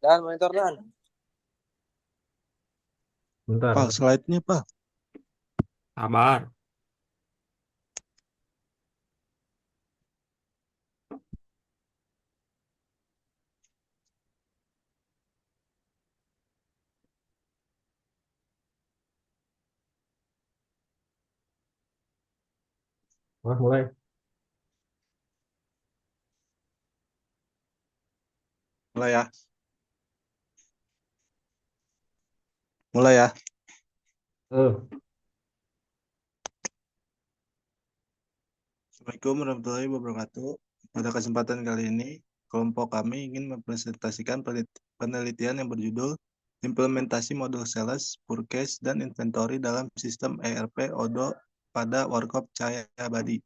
Dan monitor dan. Bentar, Pak, slide-nya, Pak. sabar. Mulai. Mulai ya. Mulai ya. Eh, Assalamualaikum warahmatullahi wabarakatuh. Pada kesempatan kali ini, kelompok kami ingin mempresentasikan penelitian yang berjudul Implementasi Modul Sales, Purchase, dan Inventory dalam Sistem ERP Odoo pada Warkop Cahaya Abadi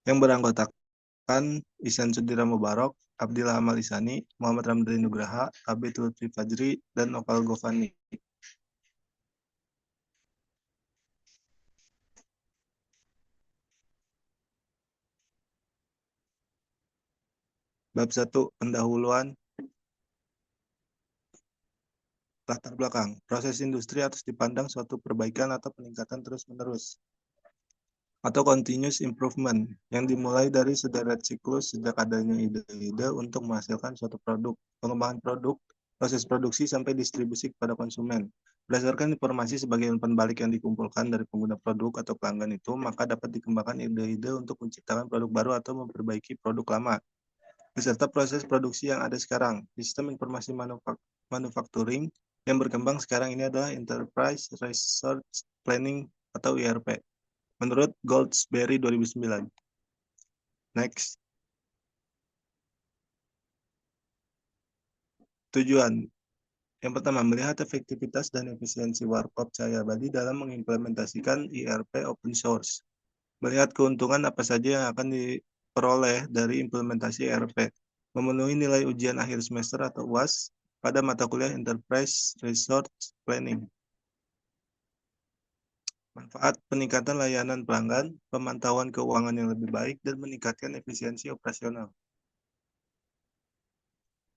yang beranggotakan Ihsan Sudira Mubarok, Abdillah Amal Isani, Muhammad Ramdhani Nugraha, Abid Lutfi Fajri, dan Noval Govani. Bab 1, pendahuluan. Latar belakang, proses industri harus dipandang suatu perbaikan atau peningkatan terus-menerus atau continuous improvement yang dimulai dari sederet siklus sejak adanya ide-ide untuk menghasilkan suatu produk, pengembangan produk, proses produksi sampai distribusi kepada konsumen. Berdasarkan informasi sebagai umpan balik yang dikumpulkan dari pengguna produk atau pelanggan itu, maka dapat dikembangkan ide-ide untuk menciptakan produk baru atau memperbaiki produk lama beserta proses produksi yang ada sekarang. Sistem informasi manufacturing yang berkembang sekarang ini adalah Enterprise Resource Planning atau ERP. Menurut Goldsberry 2009. Next. Tujuan. Yang pertama, melihat efektivitas dan efisiensi Warkop Cahaya Abadi dalam mengimplementasikan ERP open source. Melihat keuntungan apa saja yang akan diperoleh dari implementasi ERP. Memenuhi nilai ujian akhir semester atau UAS pada mata kuliah Enterprise Resource Planning. Manfaat peningkatan layanan pelanggan, pemantauan keuangan yang lebih baik, dan meningkatkan efisiensi operasional.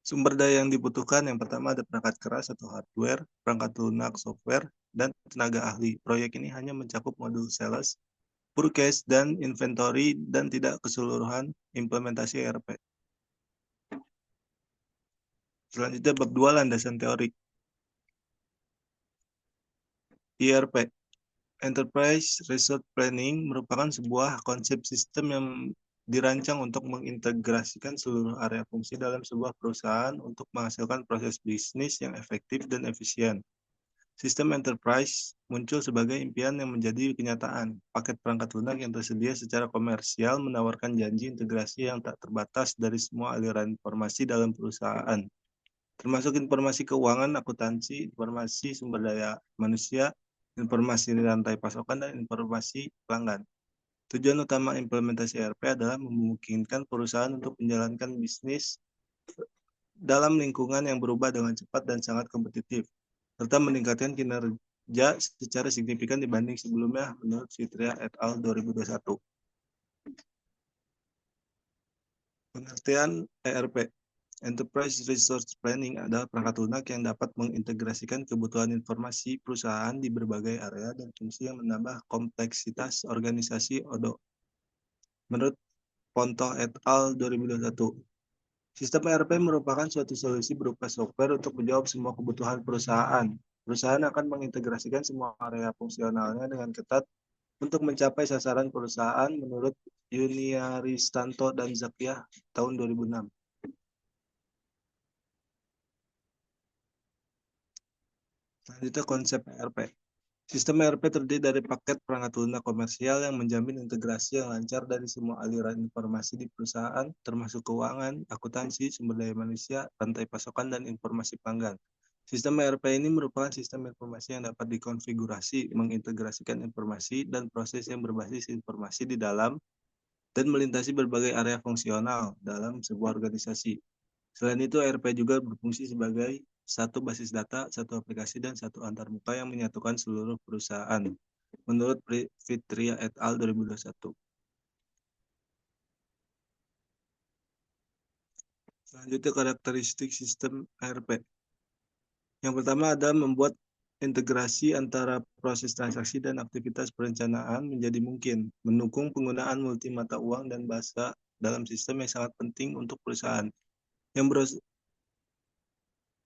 Sumber daya yang dibutuhkan yang pertama ada perangkat keras atau hardware, perangkat lunak software, dan tenaga ahli. Proyek ini hanya mencakup modul sales, purchase, dan inventory dan tidak keseluruhan implementasi ERP. Selanjutnya bab 2 landasan teorik. ERP, Enterprise Resource Planning merupakan sebuah konsep sistem yang dirancang untuk mengintegrasikan seluruh area fungsi dalam sebuah perusahaan untuk menghasilkan proses bisnis yang efektif dan efisien. Sistem enterprise muncul sebagai impian yang menjadi kenyataan. Paket perangkat lunak yang tersedia secara komersial menawarkan janji integrasi yang tak terbatas dari semua aliran informasi dalam perusahaan, termasuk informasi keuangan, akuntansi, informasi sumber daya manusia, informasi rantai pasokan, dan informasi pelanggan. Tujuan utama implementasi ERP adalah memungkinkan perusahaan untuk menjalankan bisnis dalam lingkungan yang berubah dengan cepat dan sangat kompetitif, serta meningkatkan kinerja secara signifikan dibanding sebelumnya menurut Fitria et al. 2021. Pengertian ERP, Enterprise Resource Planning, adalah perangkat lunak yang dapat mengintegrasikan kebutuhan informasi perusahaan di berbagai area dan fungsi yang menambah kompleksitas organisasi Odoo. Menurut Pontoh et al. 2021, sistem ERP merupakan suatu solusi berupa software untuk menjawab semua kebutuhan perusahaan. Perusahaan akan mengintegrasikan semua area fungsionalnya dengan ketat untuk mencapai sasaran perusahaan menurut Yuniaristanto dan Zakiah tahun 2006. Selanjutnya konsep ERP. Sistem ERP terdiri dari paket perangkat lunak komersial yang menjamin integrasi yang lancar dari semua aliran informasi di perusahaan, termasuk keuangan, akuntansi, sumber daya manusia, rantai pasokan, dan informasi pelanggan. Sistem ERP ini merupakan sistem informasi yang dapat dikonfigurasi, mengintegrasikan informasi, dan proses yang berbasis informasi di dalam dan melintasi berbagai area fungsional dalam sebuah organisasi. Selain itu, ERP juga berfungsi sebagai satu basis data, satu aplikasi, dan satu antarmuka yang menyatukan seluruh perusahaan. Menurut Fitria et al. 2021. Selanjutnya karakteristik sistem ERP. Yang pertama ada membuat integrasi antara proses transaksi dan aktivitas perencanaan menjadi mungkin, mendukung penggunaan multi mata uang dan bahasa dalam sistem yang sangat penting untuk perusahaan yang,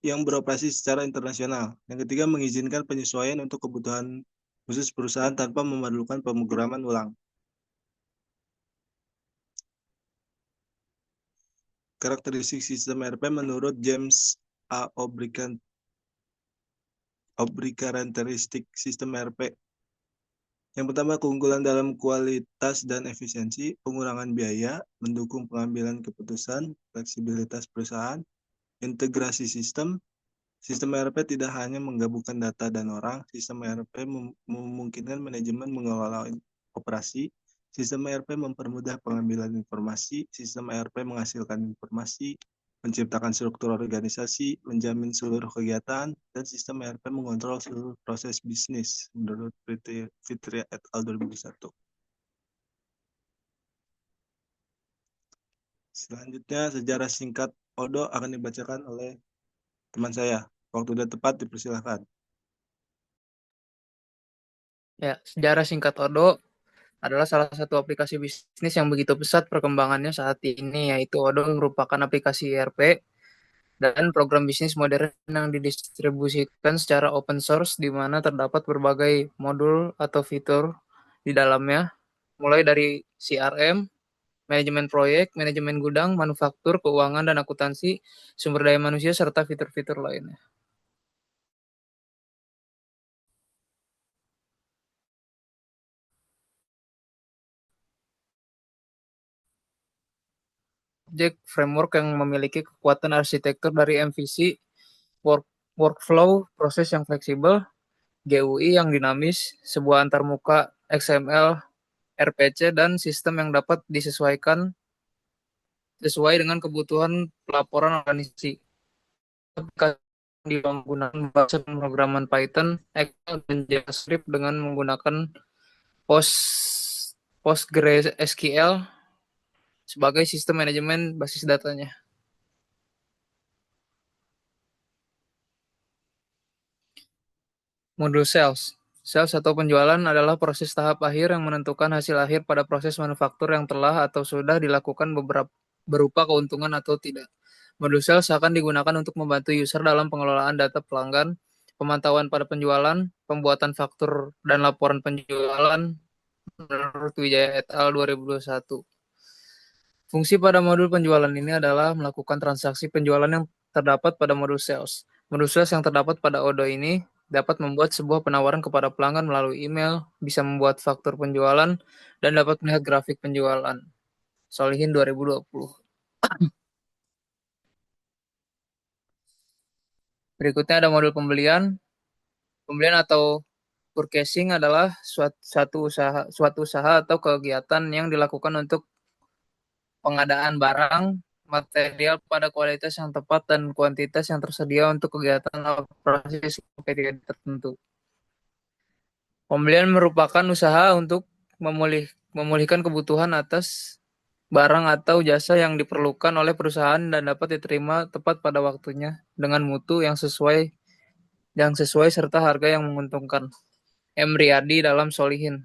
yang beroperasi secara internasional. Yang ketiga, mengizinkan penyesuaian untuk kebutuhan khusus perusahaan tanpa memerlukan pemrograman ulang. Karakteristik sistem ERP menurut James A. Karakteristik sistem ERP. Yang pertama, keunggulan dalam kualitas dan efisiensi, pengurangan biaya, mendukung pengambilan keputusan, fleksibilitas perusahaan, integrasi sistem. Sistem ERP tidak hanya menggabungkan data dan orang, sistem ERP memungkinkan manajemen mengelola operasi, sistem ERP mempermudah pengambilan informasi, sistem ERP menghasilkan informasi, menciptakan struktur organisasi, menjamin seluruh kegiatan, dan sistem ERP mengontrol seluruh proses bisnis, menurut Fitria et al. 2001. Selanjutnya, sejarah singkat Odo akan dibacakan oleh teman saya. Waktu sudah tepat, dipersilahkan. Ya, sejarah singkat Odo adalah salah satu aplikasi bisnis yang begitu pesat perkembangannya saat ini, yaitu Odo merupakan aplikasi ERP dan program bisnis modern yang didistribusikan secara open source di mana terdapat berbagai modul atau fitur di dalamnya, mulai dari CRM, manajemen proyek, manajemen gudang, manufaktur, keuangan, dan akuntansi, sumber daya manusia, serta fitur-fitur lainnya. Objek framework yang memiliki kekuatan arsitektur dari MVC, workflow, proses yang fleksibel, GUI yang dinamis, sebuah antarmuka XML, RPC, dan sistem yang dapat disesuaikan sesuai dengan kebutuhan pelaporan organisasi. Di menggunakan bahasa pemrograman Python, Excel, dan JavaScript dengan menggunakan PostgreSQL sebagai sistem manajemen basis datanya. Modul sales. Sales atau penjualan adalah proses tahap akhir yang menentukan hasil akhir pada proses manufaktur yang telah atau sudah dilakukan berupa keuntungan atau tidak. Modul sales akan digunakan untuk membantu user dalam pengelolaan data pelanggan, pemantauan pada penjualan, pembuatan faktur dan laporan penjualan menurut Wijaya et al. 2021. Fungsi pada modul penjualan ini adalah melakukan transaksi penjualan yang terdapat pada modul sales. Modul sales yang terdapat pada Odo ini dapat membuat sebuah penawaran kepada pelanggan melalui email, bisa membuat faktur penjualan, dan dapat melihat grafik penjualan. Solihin 2020. Berikutnya ada modul pembelian. Pembelian atau purchasing adalah suatu usaha atau kegiatan yang dilakukan untuk pengadaan barang, material pada kualitas yang tepat dan kuantitas yang tersedia untuk kegiatan operasi periode tertentu. Pembelian merupakan usaha untuk memulihkan kebutuhan atas barang atau jasa yang diperlukan oleh perusahaan dan dapat diterima tepat pada waktunya dengan mutu yang sesuai serta harga yang menguntungkan. M. Riyadi dalam Solihin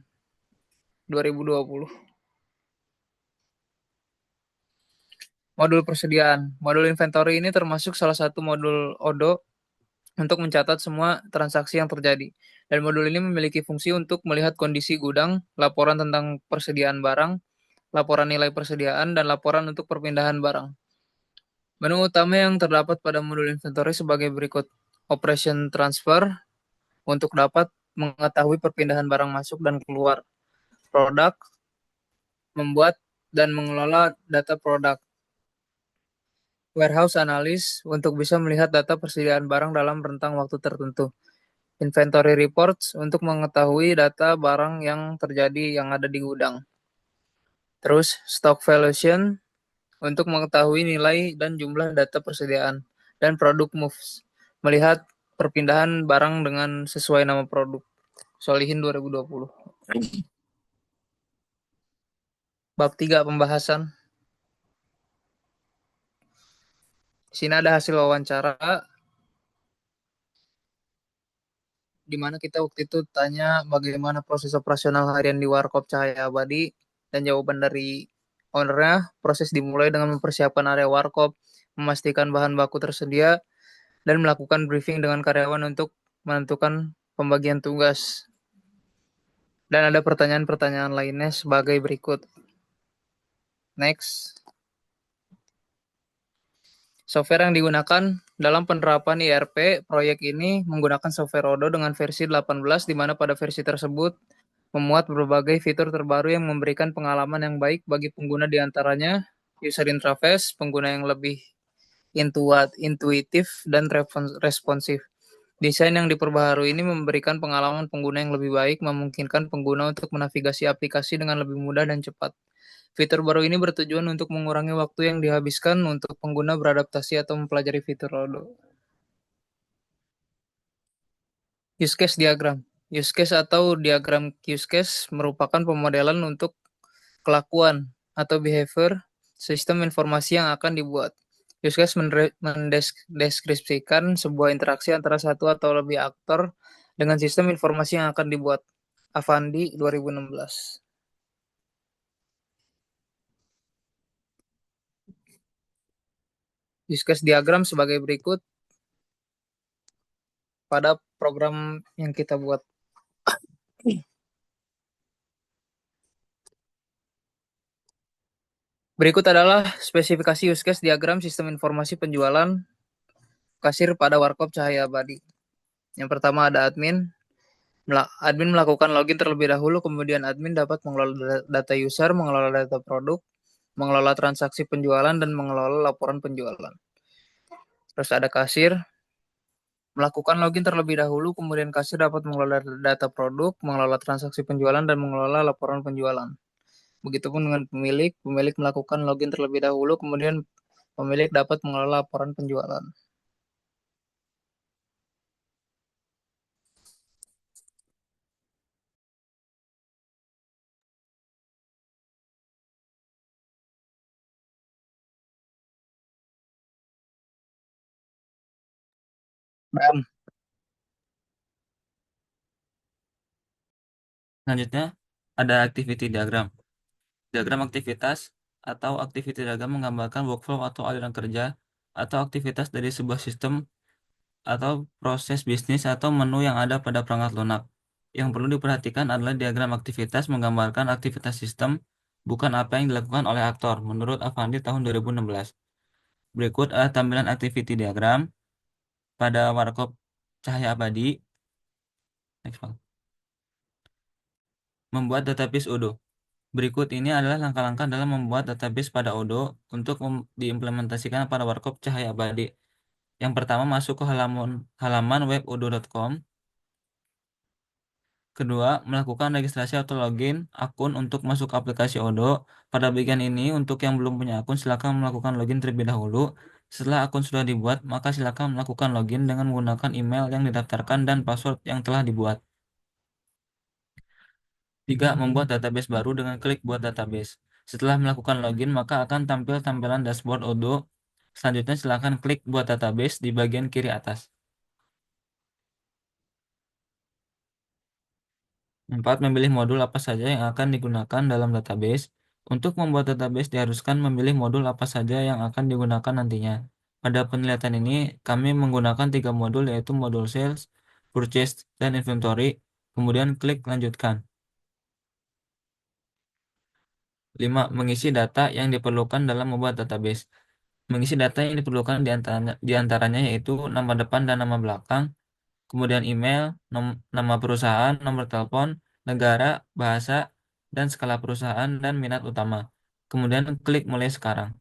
2020. Modul persediaan. Modul inventory ini termasuk salah satu modul Odo untuk mencatat semua transaksi yang terjadi. Dan modul ini memiliki fungsi untuk melihat kondisi gudang, laporan tentang persediaan barang, laporan nilai persediaan, dan laporan untuk perpindahan barang. Menu utama yang terdapat pada modul inventory sebagai berikut. Operation transfer untuk dapat mengetahui perpindahan barang masuk dan keluar. Produk, membuat dan mengelola data produk. Warehouse analysis untuk bisa melihat data persediaan barang dalam rentang waktu tertentu. Inventory reports untuk mengetahui data barang yang terjadi yang ada di gudang. Terus stock valuation untuk mengetahui nilai dan jumlah data persediaan. Dan product moves, melihat perpindahan barang dengan sesuai nama produk. Solihin 2020. Bab 3 pembahasan. Di sini ada hasil wawancara di mana kita waktu itu tanya bagaimana proses operasional harian di Warkop Cahaya Abadi, dan jawaban dari ownernya, proses dimulai dengan mempersiapkan area Warkop, memastikan bahan baku tersedia, dan melakukan briefing dengan karyawan untuk menentukan pembagian tugas. Dan ada pertanyaan-pertanyaan lainnya sebagai berikut. Next. Software yang digunakan dalam penerapan IRP proyek ini menggunakan software Odoo dengan versi 18, di mana pada versi tersebut memuat berbagai fitur terbaru yang memberikan pengalaman yang baik bagi pengguna, di antaranya user interface, pengguna yang lebih intuitif dan responsif. Desain yang diperbaharui ini memberikan pengalaman pengguna yang lebih baik, memungkinkan pengguna untuk menavigasi aplikasi dengan lebih mudah dan cepat. Fitur baru ini bertujuan untuk mengurangi waktu yang dihabiskan untuk pengguna beradaptasi atau mempelajari fitur Odoo. Use case diagram. Use case atau diagram use case merupakan pemodelan untuk kelakuan atau behavior sistem informasi yang akan dibuat. Use case mendeskripsikan sebuah interaksi antara satu atau lebih aktor dengan sistem informasi yang akan dibuat. Avandi 2016. Use case diagram sebagai berikut pada program yang kita buat. Berikut adalah spesifikasi use case diagram sistem informasi penjualan kasir pada Warkop Cahaya Abadi. Yang pertama ada admin. Admin melakukan login terlebih dahulu, kemudian admin dapat mengelola data user, mengelola data produk, mengelola transaksi penjualan, dan mengelola laporan penjualan. Terus ada kasir. Melakukan login terlebih dahulu, kemudian kasir dapat mengelola data produk, mengelola transaksi penjualan, dan mengelola laporan penjualan. Begitupun dengan pemilik. Pemilik melakukan login terlebih dahulu, kemudian pemilik dapat mengelola laporan penjualan. Dan Selanjutnya, ada activity diagram. Diagram aktivitas atau activity diagram menggambarkan workflow atau aliran kerja atau aktivitas dari sebuah sistem atau proses bisnis atau menu yang ada pada perangkat lunak. Yang perlu diperhatikan adalah diagram aktivitas menggambarkan aktivitas sistem, bukan apa yang dilakukan oleh aktor, menurut Avandi tahun 2016. Berikut adalah tampilan activity diagram pada Warkop Cahaya Abadi. Next, Bang. Membuat database Odoo. Berikut ini adalah langkah-langkah dalam membuat database pada Odoo untuk diimplementasikan pada Warkop Cahaya Abadi. Yang pertama, masuk ke halaman web odoo.com. Kedua, melakukan registrasi atau login akun untuk masuk aplikasi Odoo. Pada bagian ini, untuk yang belum punya akun, silakan melakukan login terlebih dahulu. Setelah akun sudah dibuat, maka silakan melakukan login dengan menggunakan email yang didaftarkan dan password yang telah dibuat. 3. Membuat database baru dengan klik buat database. Setelah melakukan login, maka akan tampil tampilan dashboard Odoo. Selanjutnya, silakan klik buat database di bagian kiri atas. 4. Memilih modul apa saja yang akan digunakan dalam database. Untuk membuat database diharuskan memilih modul apa saja yang akan digunakan nantinya. Pada penelitian ini, kami menggunakan 3 modul, yaitu modul sales, purchase, dan inventory. Kemudian klik lanjutkan. 5. Mengisi data yang diperlukan dalam membuat database. Mengisi data yang diperlukan diantaranya yaitu nama depan dan nama belakang, kemudian email, nama perusahaan, nomor telepon, negara, bahasa, dan skala perusahaan dan minat utama. Kemudian klik mulai sekarang.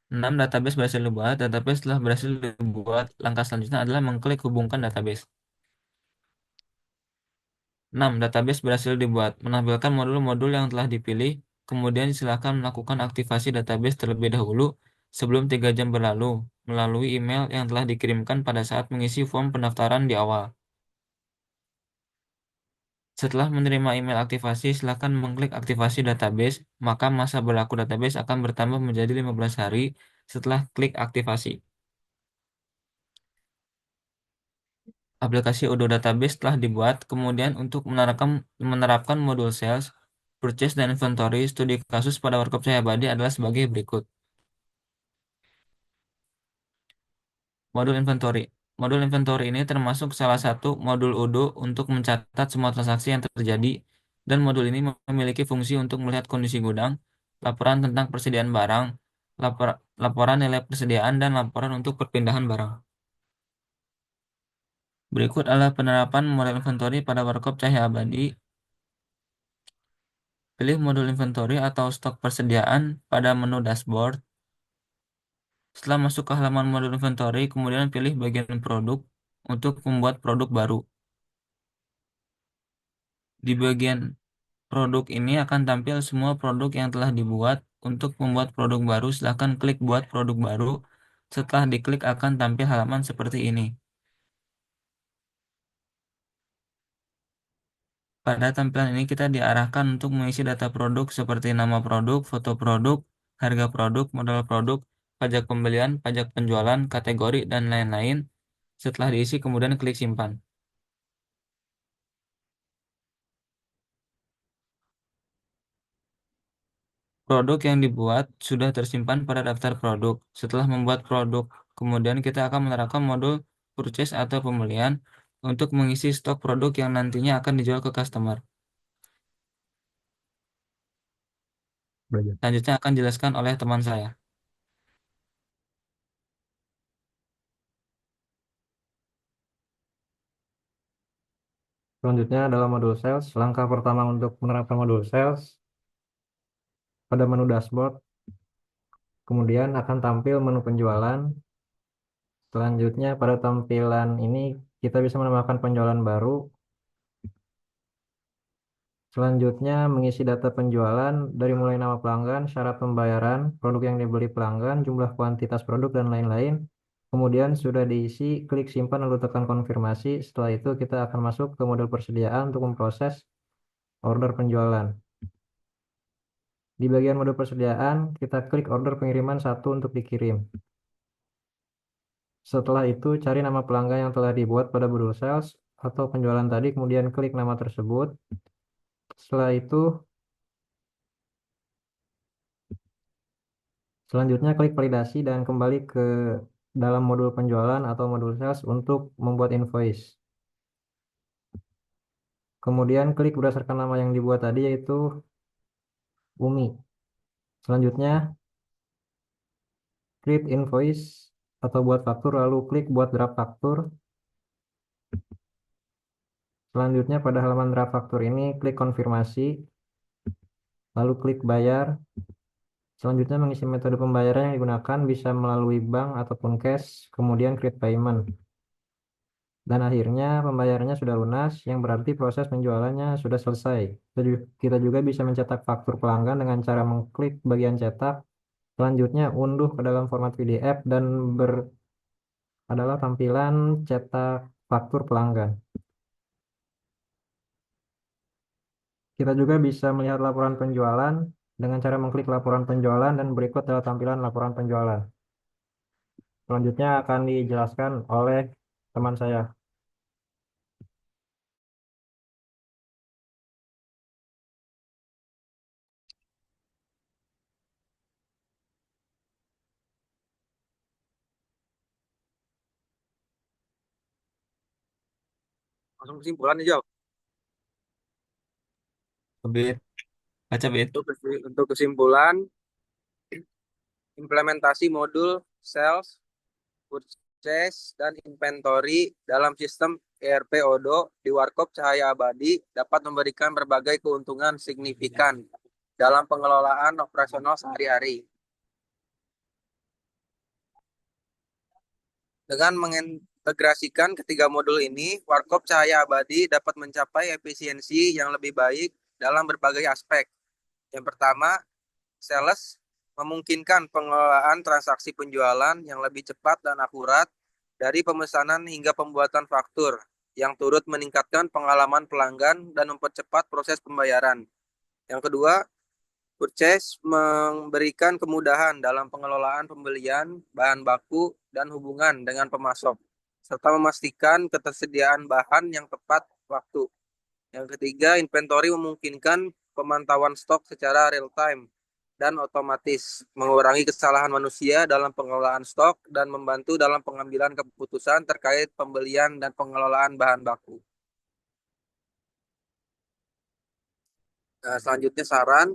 6. Database berhasil dibuat. Database telah berhasil dibuat. Langkah selanjutnya adalah mengklik hubungkan database. 6. Database berhasil dibuat. Menampilkan modul-modul yang telah dipilih. Kemudian silakan melakukan aktivasi database terlebih dahulu sebelum 3 jam berlalu melalui email yang telah dikirimkan pada saat mengisi form pendaftaran di awal. Setelah menerima email aktivasi, silakan mengklik aktivasi database, maka masa berlaku database akan bertambah menjadi 15 hari setelah klik aktivasi. Aplikasi Odoo Database telah dibuat, kemudian untuk menerapkan modul sales, purchase, dan inventory, studi kasus pada Warkop Cahaya Abadi adalah sebagai berikut. Modul inventory. Modul inventory ini termasuk salah satu modul Odoo untuk mencatat semua transaksi yang terjadi, dan modul ini memiliki fungsi untuk melihat kondisi gudang, laporan tentang persediaan barang, laporan nilai persediaan, dan laporan untuk perpindahan barang. Berikut adalah penerapan model inventory pada Warkop Cahaya Abadi. Pilih modul inventory atau stok persediaan pada menu dashboard. Setelah masuk ke halaman modul inventory, kemudian pilih bagian produk untuk membuat produk baru. Di bagian produk ini akan tampil semua produk yang telah dibuat. Untuk membuat produk baru, silakan klik buat produk baru. Setelah diklik akan tampil halaman seperti ini. Pada tampilan ini kita diarahkan untuk mengisi data produk seperti nama produk, foto produk, harga produk, modal produk, pajak pembelian, pajak penjualan, kategori, dan lain-lain. Setelah diisi, kemudian klik simpan. Produk yang dibuat sudah tersimpan pada daftar produk. Setelah membuat produk, kemudian kita akan menerapkan modul purchase atau pembelian untuk mengisi stok produk yang nantinya akan dijual ke customer. Belajar. Selanjutnya akan dijelaskan oleh teman saya. Selanjutnya adalah modul sales. Langkah pertama untuk menerapkan modul sales pada menu dashboard. Kemudian akan tampil menu penjualan. Selanjutnya pada tampilan ini kita bisa menambahkan penjualan baru. Selanjutnya mengisi data penjualan dari mulai nama pelanggan, syarat pembayaran, produk yang dibeli pelanggan, jumlah kuantitas produk, dan lain-lain. Kemudian sudah diisi, klik simpan lalu tekan konfirmasi. Setelah itu kita akan masuk ke modul persediaan untuk memproses order penjualan. Di bagian modul persediaan, kita klik order pengiriman 1 untuk dikirim. Setelah itu, cari nama pelanggan yang telah dibuat pada modul sales atau penjualan tadi, kemudian klik nama tersebut. Setelah itu, selanjutnya klik validasi dan kembali ke dalam modul penjualan atau modul sales untuk membuat invoice. Kemudian klik berdasarkan nama yang dibuat tadi yaitu Umi. Selanjutnya create invoice atau buat faktur lalu klik buat draft faktur. Selanjutnya pada halaman draft faktur ini klik konfirmasi lalu klik bayar. Selanjutnya mengisi metode pembayaran yang digunakan bisa melalui bank ataupun cash, kemudian create payment. Dan akhirnya pembayarannya sudah lunas, yang berarti proses penjualannya sudah selesai. Kita juga bisa mencetak faktur pelanggan dengan cara mengklik bagian cetak. Selanjutnya unduh ke dalam format PDF dan adalah tampilan cetak faktur pelanggan. Kita juga bisa melihat laporan penjualan dengan cara mengklik laporan penjualan dan berikut adalah tampilan laporan penjualan. Selanjutnya akan dijelaskan oleh teman saya. Langsung kesimpulan nih, Jo. Bit, baca bit. Untuk kesimpulan, implementasi modul sales, purchase, dan inventory dalam sistem ERP Odoo di Warkop Cahaya Abadi dapat memberikan berbagai keuntungan signifikan dalam pengelolaan operasional sehari-hari. Dengan mengintegrasikan ketiga modul ini, Warkop Cahaya Abadi dapat mencapai efisiensi yang lebih baik dalam berbagai aspek. Yang pertama, sales memungkinkan pengelolaan transaksi penjualan yang lebih cepat dan akurat dari pemesanan hingga pembuatan faktur, yang turut meningkatkan pengalaman pelanggan dan mempercepat proses pembayaran. Yang kedua, Purchase memberikan kemudahan dalam pengelolaan pembelian bahan baku dan hubungan dengan pemasok, serta memastikan ketersediaan bahan yang tepat waktu. Yang ketiga, inventory memungkinkan pemantauan stok secara real time dan otomatis, mengurangi kesalahan manusia dalam pengelolaan stok dan membantu dalam pengambilan keputusan terkait pembelian dan pengelolaan bahan baku. Nah, selanjutnya saran.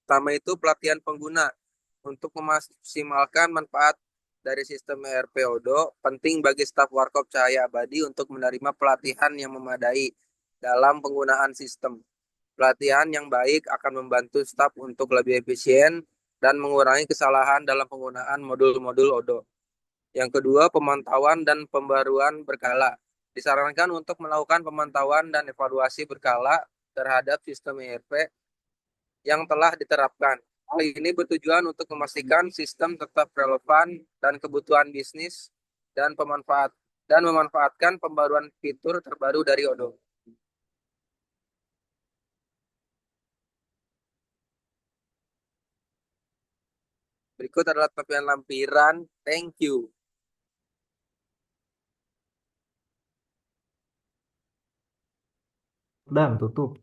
Pertama itu pelatihan pengguna. Untuk memaksimalkan manfaat dari sistem ERP Odo, penting bagi staf Warkop Cahaya Abadi untuk menerima pelatihan yang memadai dalam penggunaan sistem. Pelatihan yang baik akan membantu staf untuk lebih efisien dan mengurangi kesalahan dalam penggunaan modul-modul Odo. Yang kedua, pemantauan dan pembaruan berkala. Disarankan untuk melakukan pemantauan dan evaluasi berkala terhadap sistem ERP yang telah diterapkan. Hal ini bertujuan untuk memastikan sistem tetap relevan dan kebutuhan bisnis dan memanfaatkan pembaruan fitur terbaru dari Odo. Berikut adalah tampilan lampiran. Thank you. Dan tutup.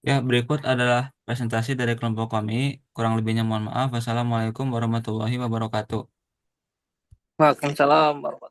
Ya, berikut adalah presentasi dari kelompok kami. Kurang lebihnya mohon maaf. Wassalamualaikum warahmatullahi wabarakatuh. Waalaikumsalam warahmatullahi